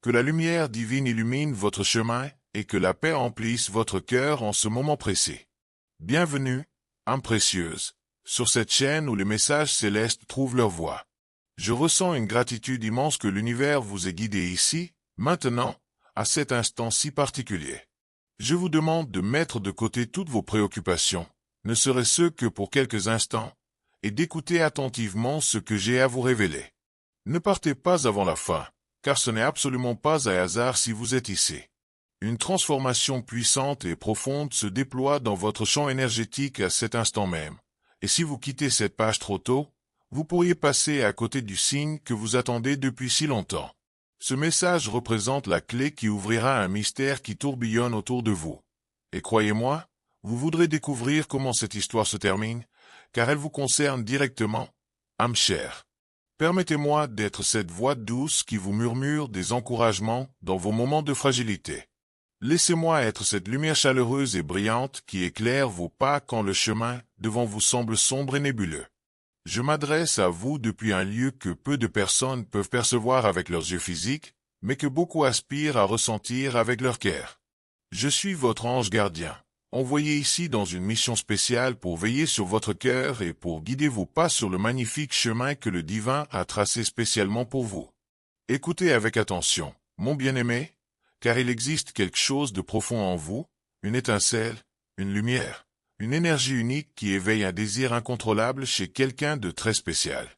Que la lumière divine illumine votre chemin et que la paix emplisse votre cœur en ce moment précis. Bienvenue, âme précieuse, sur cette chaîne où les messages célestes trouvent leur voie. Je ressens une gratitude immense que l'univers vous ait guidé ici, maintenant, à cet instant si particulier. Je vous demande de mettre de côté toutes vos préoccupations, ne serait-ce que pour quelques instants, et d'écouter attentivement ce que j'ai à vous révéler. Ne partez pas avant la fin, car ce n'est absolument pas un hasard si vous êtes ici. Une transformation puissante et profonde se déploie dans votre champ énergétique à cet instant même, et si vous quittez cette page trop tôt, vous pourriez passer à côté du signe que vous attendez depuis si longtemps. Ce message représente la clé qui ouvrira un mystère qui tourbillonne autour de vous. Et croyez-moi, vous voudrez découvrir comment cette histoire se termine, car elle vous concerne directement, âme chère. Permettez-moi d'être cette voix douce qui vous murmure des encouragements dans vos moments de fragilité. Laissez-moi être cette lumière chaleureuse et brillante qui éclaire vos pas quand le chemin devant vous semble sombre et nébuleux. Je m'adresse à vous depuis un lieu que peu de personnes peuvent percevoir avec leurs yeux physiques, mais que beaucoup aspirent à ressentir avec leur cœur. Je suis votre ange gardien, envoyé ici dans une mission spéciale pour veiller sur votre cœur et pour guider vos pas sur le magnifique chemin que le divin a tracé spécialement pour vous. Écoutez avec attention, mon bien-aimé, car il existe quelque chose de profond en vous, une étincelle, une lumière. Une énergie unique qui éveille un désir incontrôlable chez quelqu'un de très spécial.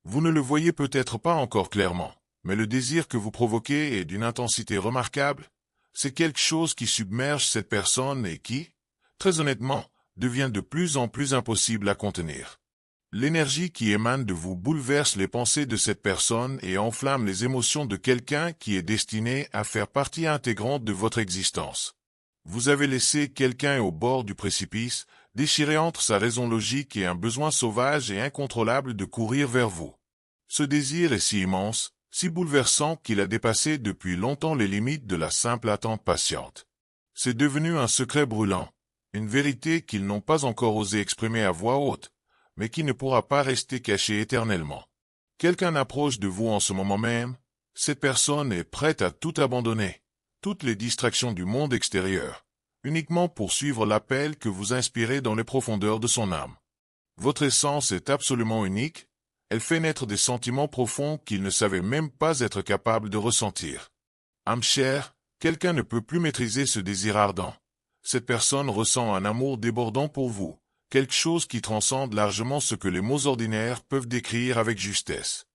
Vous ne le voyez peut-être pas encore clairement, mais le désir que vous provoquez est d'une intensité remarquable. C'est quelque chose qui submerge cette personne et qui, très honnêtement, devient de plus en plus impossible à contenir. L'énergie qui émane de vous bouleverse les pensées de cette personne et enflamme les émotions de quelqu'un qui est destiné à faire partie intégrante de votre existence. Vous avez laissé quelqu'un au bord du précipice, déchiré entre sa raison logique et un besoin sauvage et incontrôlable de courir vers vous. Ce désir est si immense, si bouleversant qu'il a dépassé depuis longtemps les limites de la simple attente patiente. C'est devenu un secret brûlant, une vérité qu'ils n'ont pas encore osé exprimer à voix haute, mais qui ne pourra pas rester cachée éternellement. Quelqu'un approche de vous en ce moment même, cette personne est prête à tout abandonner. Toutes les distractions du monde extérieur, uniquement pour suivre l'appel que vous inspirez dans les profondeurs de son âme. Votre essence est absolument unique, elle fait naître des sentiments profonds qu'il ne savait même pas être capable de ressentir. Âme chère, quelqu'un ne peut plus maîtriser ce désir ardent. Cette personne ressent un amour débordant pour vous, quelque chose qui transcende largement ce que les mots ordinaires peuvent décrire avec justesse.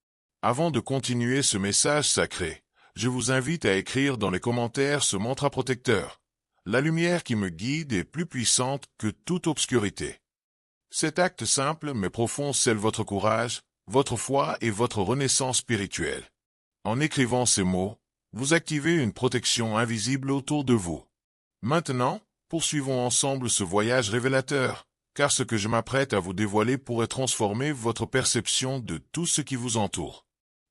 Avant de continuer ce message sacré, je vous invite à écrire dans les commentaires ce mantra protecteur. La lumière qui me guide est plus puissante que toute obscurité. Cet acte simple mais profond scelle votre courage, votre foi et votre renaissance spirituelle. En écrivant ces mots, vous activez une protection invisible autour de vous. Maintenant, poursuivons ensemble ce voyage révélateur, car ce que je m'apprête à vous dévoiler pourrait transformer votre perception de tout ce qui vous entoure.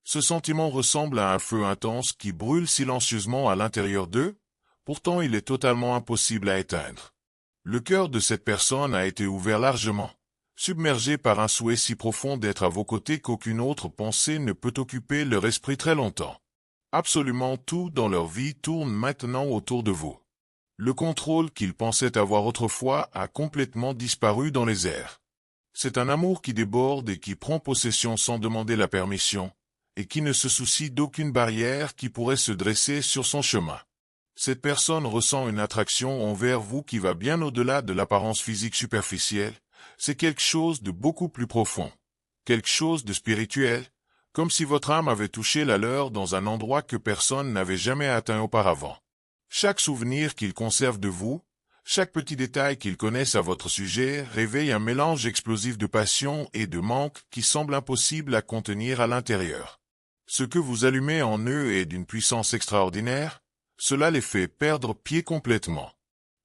Ce sentiment ressemble à un feu intense qui brûle silencieusement à l'intérieur d'eux, pourtant il est totalement impossible à éteindre. Le cœur de cette personne a été ouvert largement, submergé par un souhait si profond d'être à vos côtés qu'aucune autre pensée ne peut occuper leur esprit très longtemps. Absolument tout dans leur vie tourne maintenant autour de vous. Le contrôle qu'ils pensaient avoir autrefois a complètement disparu dans les airs. C'est un amour qui déborde et qui prend possession sans demander la permission, et qui ne se soucie d'aucune barrière qui pourrait se dresser sur son chemin. Cette personne ressent une attraction envers vous qui va bien au-delà de l'apparence physique superficielle. C'est quelque chose de beaucoup plus profond, quelque chose de spirituel, comme si votre âme avait touché la leur dans un endroit que personne n'avait jamais atteint auparavant. Chaque souvenir qu'ils conservent de vous, chaque petit détail qu'ils connaissent à votre sujet réveille un mélange explosif de passion et de manque qui semble impossible à contenir à l'intérieur. Ce que vous allumez en eux est d'une puissance extraordinaire, cela les fait perdre pied complètement.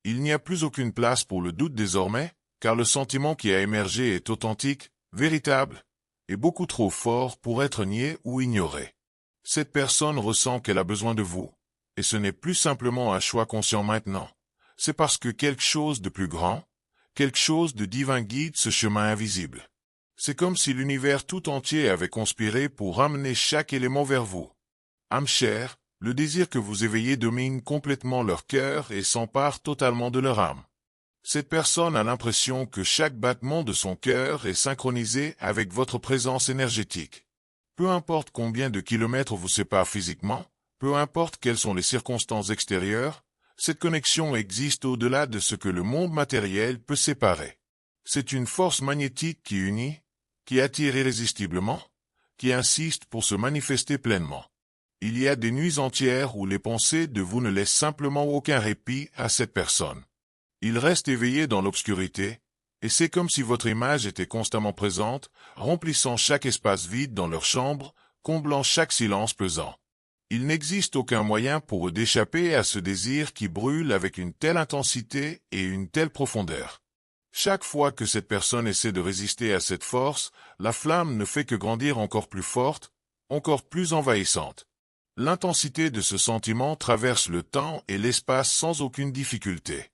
Il n'y a plus aucune place pour le doute désormais, car le sentiment qui a émergé est authentique, véritable, et beaucoup trop fort pour être nié ou ignoré. Cette personne ressent qu'elle a besoin de vous, et ce n'est plus simplement un choix conscient maintenant, c'est parce que quelque chose de plus grand, quelque chose de divin guide ce chemin invisible. C'est comme si l'univers tout entier avait conspiré pour ramener chaque élément vers vous. Âme chère, Le désir que vous éveillez domine complètement leur cœur et s'empare totalement de leur âme. Cette personne a l'impression que chaque battement de son cœur est synchronisé avec votre présence énergétique. Peu importe combien de kilomètres vous séparent physiquement, peu importe quelles sont les circonstances extérieures, cette connexion existe au-delà de ce que le monde matériel peut séparer. C'est une force magnétique qui unit, qui attire irrésistiblement, qui insiste pour se manifester pleinement. Il y a des nuits entières où les pensées de vous ne laissent simplement aucun répit à cette personne. Ils restent éveillés dans l'obscurité, et c'est comme si votre image était constamment présente, remplissant chaque espace vide dans leur chambre, comblant chaque silence pesant. Il n'existe aucun moyen pour eux d'échapper à ce désir qui brûle avec une telle intensité et une telle profondeur. Chaque fois que cette personne essaie de résister à cette force, la flamme ne fait que grandir encore plus forte, encore plus envahissante. L'intensité de ce sentiment traverse le temps et l'espace sans aucune difficulté.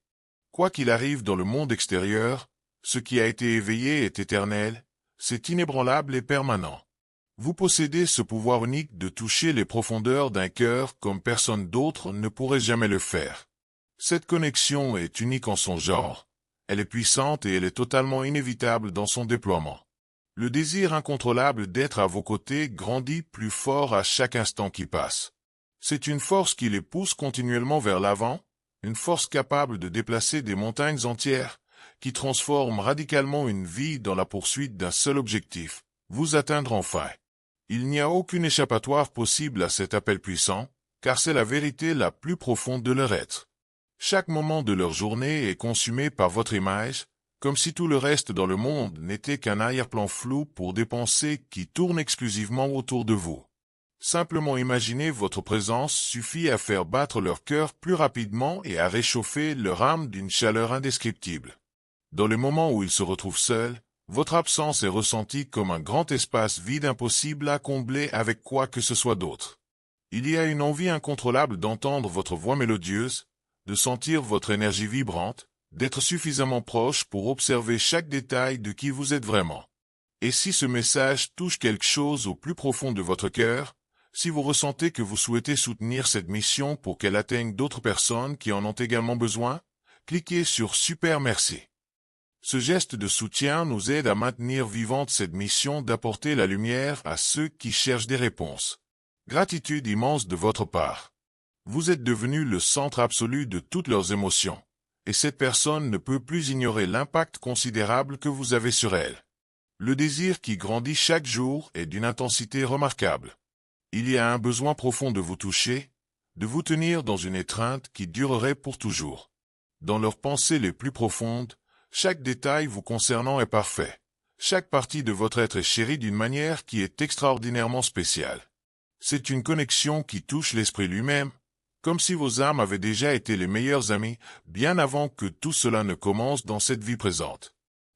Quoi qu'il arrive dans le monde extérieur, ce qui a été éveillé est éternel, c'est inébranlable et permanent. Vous possédez ce pouvoir unique de toucher les profondeurs d'un cœur comme personne d'autre ne pourrait jamais le faire. Cette connexion est unique en son genre. Elle est puissante et elle est totalement inévitable dans son déploiement. Le désir incontrôlable d'être à vos côtés grandit plus fort à chaque instant qui passe. C'est une force qui les pousse continuellement vers l'avant, une force capable de déplacer des montagnes entières, qui transforme radicalement une vie dans la poursuite d'un seul objectif, vous atteindre enfin. Il n'y a aucune échappatoire possible à cet appel puissant, car c'est la vérité la plus profonde de leur être. Chaque moment de leur journée est consumé par votre image, comme si tout le reste dans le monde n'était qu'un arrière-plan flou pour des pensées qui tournent exclusivement autour de vous. Simplement imaginer votre présence suffit à faire battre leur cœur plus rapidement et à réchauffer leur âme d'une chaleur indescriptible. Dans les moments où ils se retrouvent seuls, votre absence est ressentie comme un grand espace vide impossible à combler avec quoi que ce soit d'autre. Il y a une envie incontrôlable d'entendre votre voix mélodieuse, de sentir votre énergie vibrante, d'être suffisamment proche pour observer chaque détail de qui vous êtes vraiment. Et si ce message touche quelque chose au plus profond de votre cœur, si vous ressentez que vous souhaitez soutenir cette mission pour qu'elle atteigne d'autres personnes qui en ont également besoin, cliquez sur Super Merci. Ce geste de soutien nous aide à maintenir vivante cette mission d'apporter la lumière à ceux qui cherchent des réponses. Gratitude immense de votre part. Vous êtes devenu le centre absolu de toutes leurs émotions, et cette personne ne peut plus ignorer l'impact considérable que vous avez sur elle. Le désir qui grandit chaque jour est d'une intensité remarquable. Il y a un besoin profond de vous toucher, de vous tenir dans une étreinte qui durerait pour toujours. Dans leurs pensées les plus profondes, chaque détail vous concernant est parfait. Chaque partie de votre être est chérie d'une manière qui est extraordinairement spéciale. C'est une connexion qui touche l'esprit lui-même, comme si vos âmes avaient déjà été les meilleurs amis, bien avant que tout cela ne commence dans cette vie présente.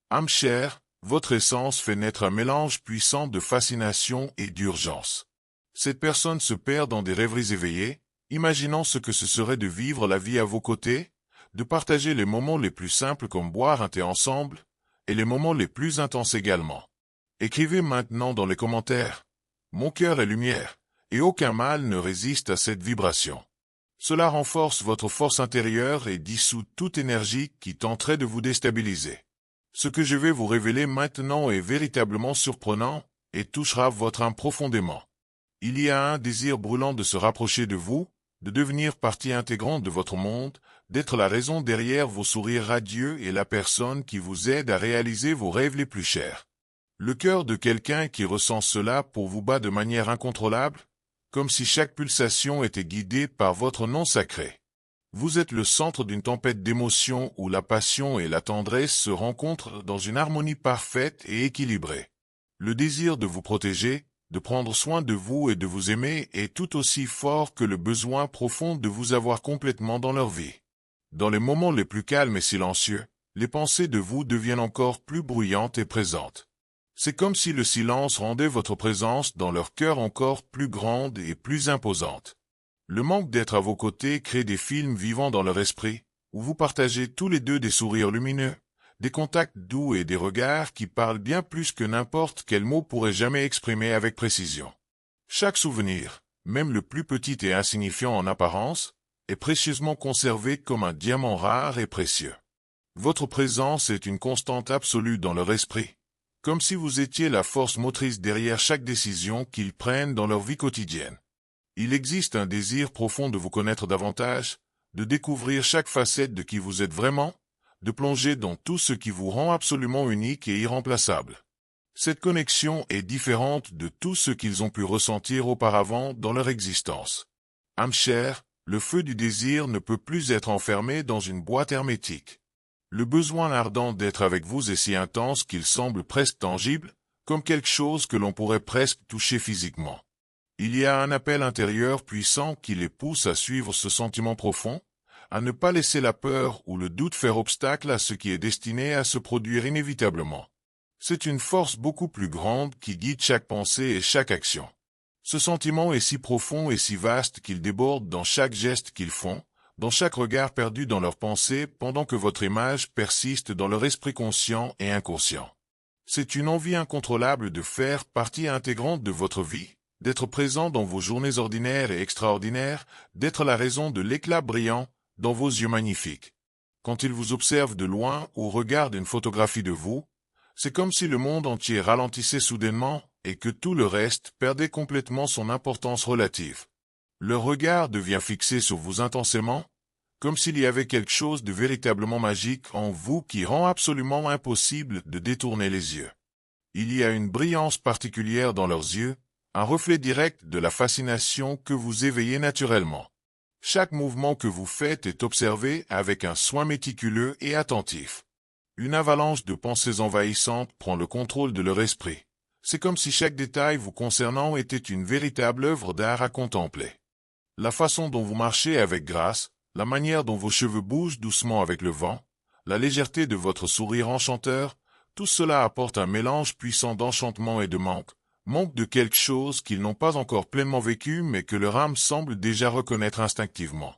Âme chère, votre essence fait naître un mélange puissant de fascination et d'urgence. Cette personne se perd dans des rêveries éveillées, imaginant ce que ce serait de vivre la vie à vos côtés, de partager les moments les plus simples comme boire un thé ensemble, et les moments les plus intenses également. Écrivez maintenant dans les commentaires « Mon cœur est lumière », et aucun mal ne résiste à cette vibration. Cela renforce votre force intérieure et dissout toute énergie qui tenterait de vous déstabiliser. Ce que je vais vous révéler maintenant est véritablement surprenant et touchera votre âme profondément. Il y a un désir brûlant de se rapprocher de vous, de devenir partie intégrante de votre monde, d'être la raison derrière vos sourires radieux et la personne qui vous aide à réaliser vos rêves les plus chers. Le cœur de quelqu'un qui ressent cela pour vous bat de manière incontrôlable, comme si chaque pulsation était guidée par votre nom sacré. Vous êtes le centre d'une tempête d'émotions où la passion et la tendresse se rencontrent dans une harmonie parfaite et équilibrée. Le désir de vous protéger, de prendre soin de vous et de vous aimer est tout aussi fort que le besoin profond de vous avoir complètement dans leur vie. Dans les moments les plus calmes et silencieux, les pensées de vous deviennent encore plus bruyantes et présentes. C'est comme si le silence rendait votre présence dans leur cœur encore plus grande et plus imposante. Le manque d'être à vos côtés crée des films vivants dans leur esprit, où vous partagez tous les deux des sourires lumineux, des contacts doux et des regards qui parlent bien plus que n'importe quel mot pourrait jamais exprimer avec précision. Chaque souvenir, même le plus petit et insignifiant en apparence, est précieusement conservé comme un diamant rare et précieux. Votre présence est une constante absolue dans leur esprit, comme si vous étiez la force motrice derrière chaque décision qu'ils prennent dans leur vie quotidienne. Il existe un désir profond de vous connaître davantage, de découvrir chaque facette de qui vous êtes vraiment, de plonger dans tout ce qui vous rend absolument unique et irremplaçable. Cette connexion est différente de tout ce qu'ils ont pu ressentir auparavant dans leur existence. Âme chère, le feu du désir ne peut plus être enfermé dans une boîte hermétique. Le besoin ardent d'être avec vous est si intense qu'il semble presque tangible, comme quelque chose que l'on pourrait presque toucher physiquement. Il y a un appel intérieur puissant qui les pousse à suivre ce sentiment profond, à ne pas laisser la peur ou le doute faire obstacle à ce qui est destiné à se produire inévitablement. C'est une force beaucoup plus grande qui guide chaque pensée et chaque action. Ce sentiment est si profond et si vaste qu'il déborde dans chaque geste qu'ils font, dans chaque regard perdu dans leurs pensées pendant que votre image persiste dans leur esprit conscient et inconscient. C'est une envie incontrôlable de faire partie intégrante de votre vie, d'être présent dans vos journées ordinaires et extraordinaires, d'être la raison de l'éclat brillant dans vos yeux magnifiques. Quand ils vous observent de loin ou regardent une photographie de vous, c'est comme si le monde entier ralentissait soudainement et que tout le reste perdait complètement son importance relative. Leur regard devient fixé sur vous intensément, comme s'il y avait quelque chose de véritablement magique en vous qui rend absolument impossible de détourner les yeux. Il y a une brillance particulière dans leurs yeux, un reflet direct de la fascination que vous éveillez naturellement. Chaque mouvement que vous faites est observé avec un soin méticuleux et attentif. Une avalanche de pensées envahissantes prend le contrôle de leur esprit. C'est comme si chaque détail vous concernant était une véritable œuvre d'art à contempler. La façon dont vous marchez avec grâce, la manière dont vos cheveux bougent doucement avec le vent, la légèreté de votre sourire enchanteur, tout cela apporte un mélange puissant d'enchantement et de manque de quelque chose qu'ils n'ont pas encore pleinement vécu mais que leur âme semble déjà reconnaître instinctivement.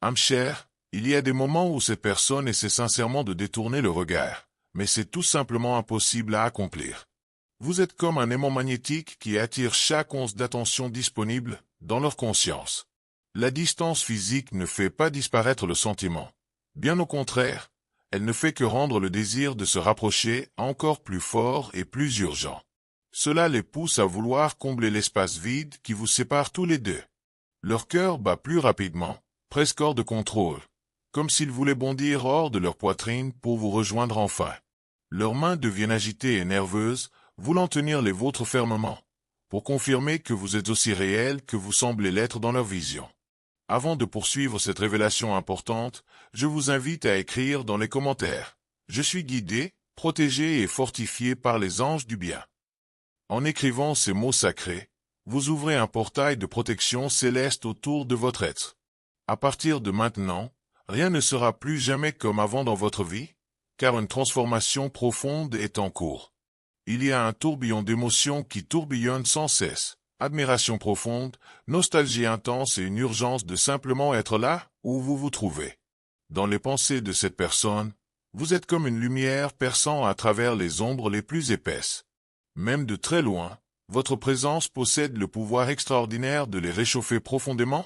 Âme chère, il y a des moments où cette personne essaie sincèrement de détourner le regard, mais c'est tout simplement impossible à accomplir. Vous êtes comme un aimant magnétique qui attire chaque once d'attention disponible dans leur conscience. La distance physique ne fait pas disparaître le sentiment. Bien au contraire, elle ne fait que rendre le désir de se rapprocher encore plus fort et plus urgent. Cela les pousse à vouloir combler l'espace vide qui vous sépare tous les deux. Leur cœur bat plus rapidement, presque hors de contrôle, comme s'ils voulaient bondir hors de leur poitrine pour vous rejoindre enfin. Leurs mains deviennent agitées et nerveuses, voulant tenir les vôtres fermement, pour confirmer que vous êtes aussi réel que vous semblez l'être dans leur vision. Avant de poursuivre cette révélation importante, je vous invite à écrire dans les commentaires « Je suis guidé, protégé et fortifié par les anges du bien ». En écrivant ces mots sacrés, vous ouvrez un portail de protection céleste autour de votre être. À partir de maintenant, rien ne sera plus jamais comme avant dans votre vie, car une transformation profonde est en cours. Il y a un tourbillon d'émotions qui tourbillonnent sans cesse. Admiration profonde, nostalgie intense et une urgence de simplement être là où vous vous trouvez. Dans les pensées de cette personne, vous êtes comme une lumière perçant à travers les ombres les plus épaisses. Même de très loin, votre présence possède le pouvoir extraordinaire de les réchauffer profondément,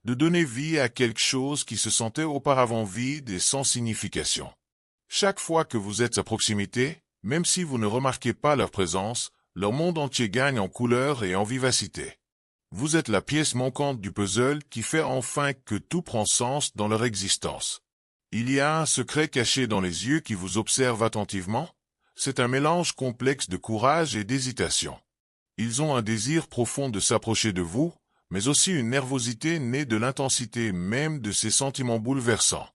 de donner vie à quelque chose qui se sentait auparavant vide et sans signification. Chaque fois que vous êtes à proximité, même si vous ne remarquez pas leur présence, leur monde entier gagne en couleur et en vivacité. Vous êtes la pièce manquante du puzzle qui fait enfin que tout prend sens dans leur existence. Il y a un secret caché dans les yeux qui vous observent attentivement. C'est un mélange complexe de courage et d'hésitation. Ils ont un désir profond de s'approcher de vous, mais aussi une nervosité née de l'intensité même de ces sentiments bouleversants.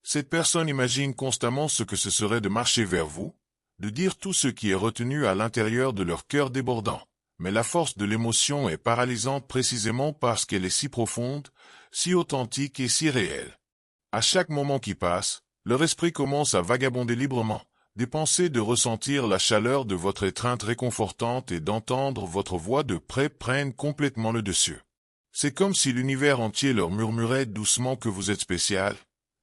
Cette personne imagine constamment ce que ce serait de marcher vers vous, de dire tout ce qui est retenu à l'intérieur de leur cœur débordant. Mais la force de l'émotion est paralysante précisément parce qu'elle est si profonde, si authentique et si réelle. À chaque moment qui passe, leur esprit commence à vagabonder librement, des pensées de ressentir la chaleur de votre étreinte réconfortante et d'entendre votre voix de près prennent complètement le dessus. C'est comme si l'univers entier leur murmurait doucement que vous êtes spécial,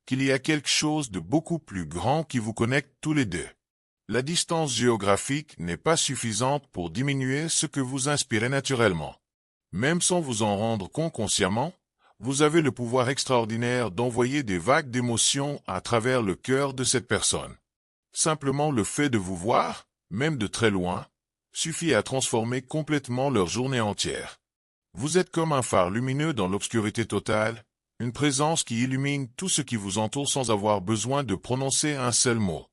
qu'il y a quelque chose de beaucoup plus grand qui vous connecte tous les deux. La distance géographique n'est pas suffisante pour diminuer ce que vous inspirez naturellement. Même sans vous en rendre compte consciemment, vous avez le pouvoir extraordinaire d'envoyer des vagues d'émotions à travers le cœur de cette personne. Simplement le fait de vous voir, même de très loin, suffit à transformer complètement leur journée entière. Vous êtes comme un phare lumineux dans l'obscurité totale, une présence qui illumine tout ce qui vous entoure sans avoir besoin de prononcer un seul mot.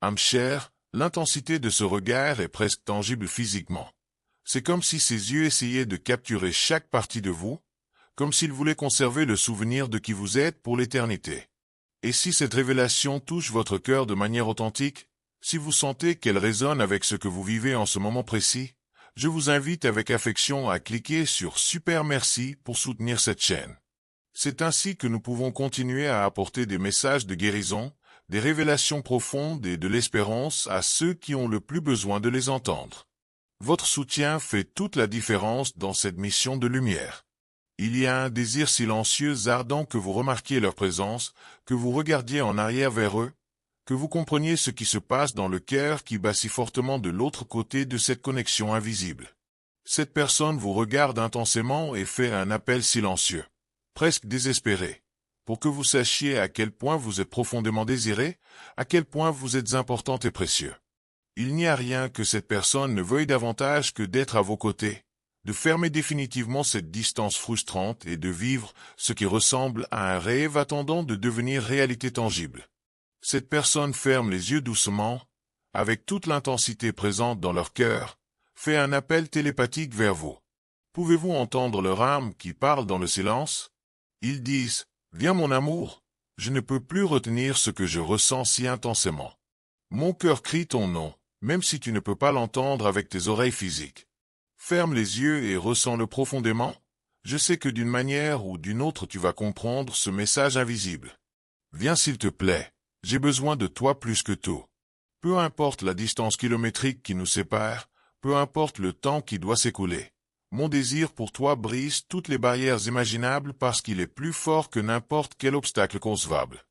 Âme chère, l'intensité de ce regard est presque tangible physiquement. C'est comme si ses yeux essayaient de capturer chaque partie de vous, comme s'ils voulaient conserver le souvenir de qui vous êtes pour l'éternité. Et si cette révélation touche votre cœur de manière authentique, si vous sentez qu'elle résonne avec ce que vous vivez en ce moment précis, je vous invite avec affection à cliquer sur Super Merci pour soutenir cette chaîne. C'est ainsi que nous pouvons continuer à apporter des messages de guérison, des révélations profondes et de l'espérance à ceux qui ont le plus besoin de les entendre. Votre soutien fait toute la différence dans cette mission de lumière. Il y a un désir silencieux ardent que vous remarquiez leur présence, que vous regardiez en arrière vers eux, que vous compreniez ce qui se passe dans le cœur qui bat si fortement de l'autre côté de cette connexion invisible. Cette personne vous regarde intensément et fait un appel silencieux, presque désespéré, pour que vous sachiez à quel point vous êtes profondément désiré, à quel point vous êtes important et précieux. Il n'y a rien que cette personne ne veuille davantage que d'être à vos côtés, de fermer définitivement cette distance frustrante et de vivre ce qui ressemble à un rêve attendant de devenir réalité tangible. Cette personne ferme les yeux doucement, avec toute l'intensité présente dans leur cœur, fait un appel télépathique vers vous. Pouvez-vous entendre leur âme qui parle dans le silence? Ils disent « Viens mon amour, je ne peux plus retenir ce que je ressens si intensément. Mon cœur crie ton nom, même si tu ne peux pas l'entendre avec tes oreilles physiques. Ferme les yeux et ressens-le profondément. Je sais que d'une manière ou d'une autre tu vas comprendre ce message invisible. Viens s'il te plaît, j'ai besoin de toi plus que tout. Peu importe la distance kilométrique qui nous sépare, peu importe le temps qui doit s'écouler. Mon désir pour toi brise toutes les barrières imaginables parce qu'il est plus fort que n'importe quel obstacle concevable.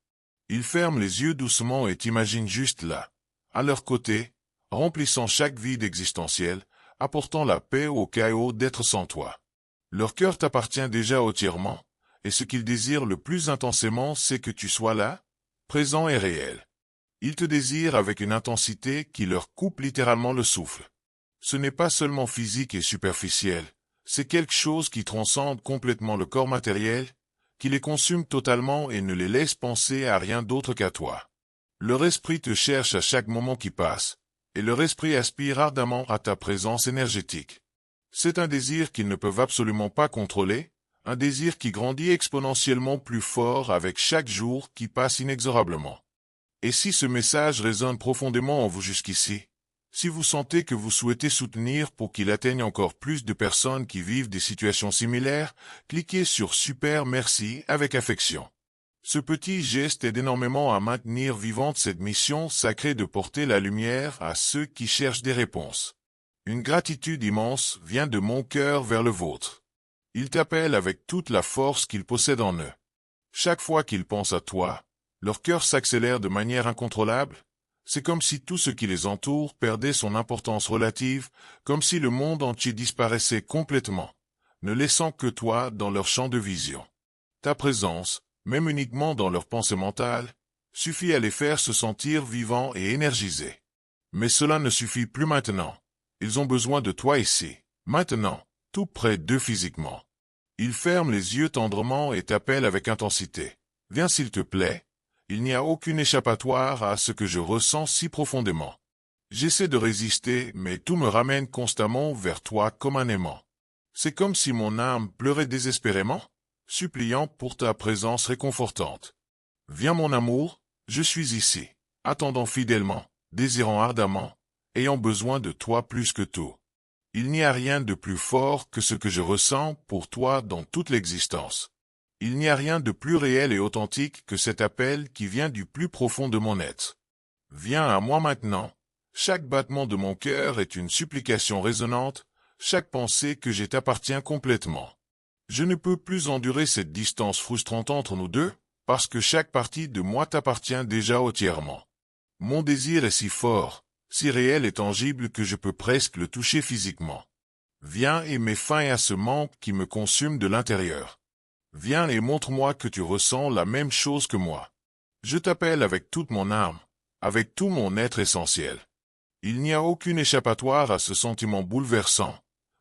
Ils ferment les yeux doucement et t'imaginent juste là, à leur côté, remplissant chaque vide existentiel, apportant la paix au chaos d'être sans toi. Leur cœur t'appartient déjà entièrement, et ce qu'ils désirent le plus intensément, c'est que tu sois là, présent et réel. Ils te désirent avec une intensité qui leur coupe littéralement le souffle. Ce n'est pas seulement physique et superficiel, c'est quelque chose qui transcende complètement le corps matériel, qui les consume totalement et ne les laisse penser à rien d'autre qu'à toi. Leur esprit te cherche à chaque moment qui passe, et leur esprit aspire ardemment à ta présence énergétique. C'est un désir qu'ils ne peuvent absolument pas contrôler, un désir qui grandit exponentiellement plus fort avec chaque jour qui passe inexorablement. Et si ce message résonne profondément en vous jusqu'ici, si vous sentez que vous souhaitez soutenir pour qu'il atteigne encore plus de personnes qui vivent des situations similaires, cliquez sur Super Merci avec affection. Ce petit geste aide énormément à maintenir vivante cette mission sacrée de porter la lumière à ceux qui cherchent des réponses. Une gratitude immense vient de mon cœur vers le vôtre. Ils t'appellent avec toute la force qu'ils possèdent en eux. Chaque fois qu'ils pensent à toi, leur cœur s'accélère de manière incontrôlable. C'est comme si tout ce qui les entoure perdait son importance relative, comme si le monde entier disparaissait complètement, ne laissant que toi dans leur champ de vision. Ta présence, même uniquement dans leur pensée mentale, suffit à les faire se sentir vivants et énergisés. Mais cela ne suffit plus maintenant. Ils ont besoin de toi ici, maintenant, tout près d'eux physiquement. Ils ferment les yeux tendrement et t'appellent avec intensité. Viens s'il te plaît. Il n'y a aucune échappatoire à ce que je ressens si profondément. J'essaie de résister, mais tout me ramène constamment vers toi comme un aimant. C'est comme si mon âme pleurait désespérément, suppliant pour ta présence réconfortante. Viens mon amour, je suis ici, attendant fidèlement, désirant ardemment, ayant besoin de toi plus que tout. Il n'y a rien de plus fort que ce que je ressens pour toi dans toute l'existence. Il n'y a rien de plus réel et authentique que cet appel qui vient du plus profond de mon être. Viens à moi maintenant. Chaque battement de mon cœur est une supplication résonnante, chaque pensée que j'ai t'appartient complètement. Je ne peux plus endurer cette distance frustrante entre nous deux, parce que chaque partie de moi t'appartient déjà entièrement. Mon désir est si fort, si réel et tangible que je peux presque le toucher physiquement. Viens et mets fin à ce manque qui me consume de l'intérieur. Viens et montre-moi que tu ressens la même chose que moi. Je t'appelle avec toute mon âme, avec tout mon être essentiel. Il n'y a aucune échappatoire à ce sentiment bouleversant,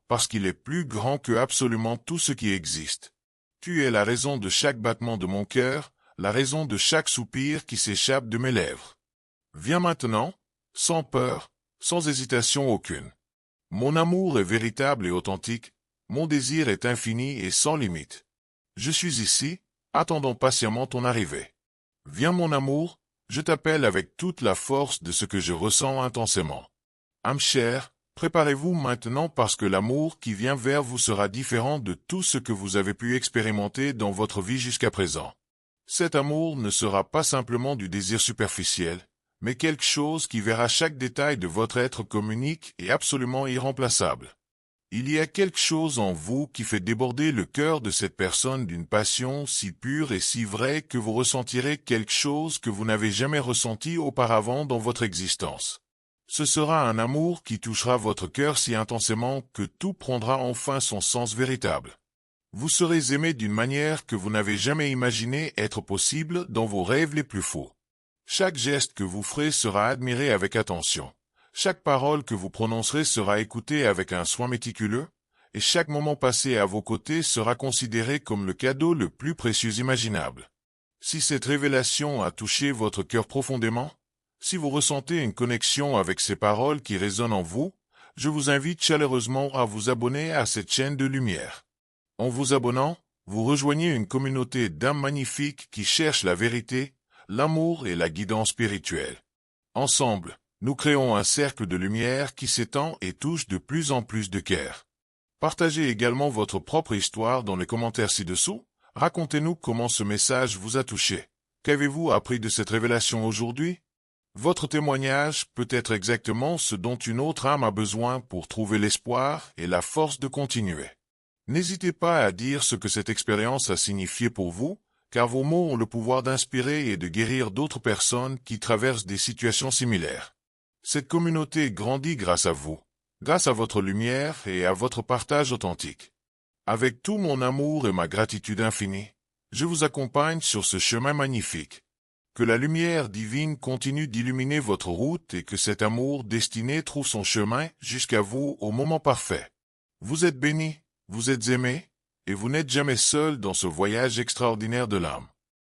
parce qu'il est plus grand que absolument tout ce qui existe. Tu es la raison de chaque battement de mon cœur, la raison de chaque soupir qui s'échappe de mes lèvres. Viens maintenant, sans peur, sans hésitation aucune. Mon amour est véritable et authentique, mon désir est infini et sans limite. Je suis ici, attendant patiemment ton arrivée. Viens mon amour, je t'appelle avec toute la force de ce que je ressens intensément. Âme chère, préparez-vous maintenant parce que l'amour qui vient vers vous sera différent de tout ce que vous avez pu expérimenter dans votre vie jusqu'à présent. Cet amour ne sera pas simplement du désir superficiel, mais quelque chose qui verra chaque détail de votre être comme unique et absolument irremplaçable. Il y a quelque chose en vous qui fait déborder le cœur de cette personne d'une passion si pure et si vraie que vous ressentirez quelque chose que vous n'avez jamais ressenti auparavant dans votre existence. Ce sera un amour qui touchera votre cœur si intensément que tout prendra enfin son sens véritable. Vous serez aimé d'une manière que vous n'avez jamais imaginé être possible dans vos rêves les plus fous. Chaque geste que vous ferez sera admiré avec attention. Chaque parole que vous prononcerez sera écoutée avec un soin méticuleux, et chaque moment passé à vos côtés sera considéré comme le cadeau le plus précieux imaginable. Si cette révélation a touché votre cœur profondément, si vous ressentez une connexion avec ces paroles qui résonnent en vous, je vous invite chaleureusement à vous abonner à cette chaîne de lumière. En vous abonnant, vous rejoignez une communauté d'âmes magnifiques qui cherchent la vérité, l'amour et la guidance spirituelle. Ensemble, nous créons un cercle de lumière qui s'étend et touche de plus en plus de cœurs. Partagez également votre propre histoire dans les commentaires ci-dessous. Racontez-nous comment ce message vous a touché. Qu'avez-vous appris de cette révélation aujourd'hui? Votre témoignage peut être exactement ce dont une autre âme a besoin pour trouver l'espoir et la force de continuer. N'hésitez pas à dire ce que cette expérience a signifié pour vous, car vos mots ont le pouvoir d'inspirer et de guérir d'autres personnes qui traversent des situations similaires. Cette communauté grandit grâce à vous, grâce à votre lumière et à votre partage authentique. Avec tout mon amour et ma gratitude infinie, je vous accompagne sur ce chemin magnifique. Que la lumière divine continue d'illuminer votre route et que cet amour destiné trouve son chemin jusqu'à vous au moment parfait. Vous êtes bénis, vous êtes aimés, et vous n'êtes jamais seul dans ce voyage extraordinaire de l'âme.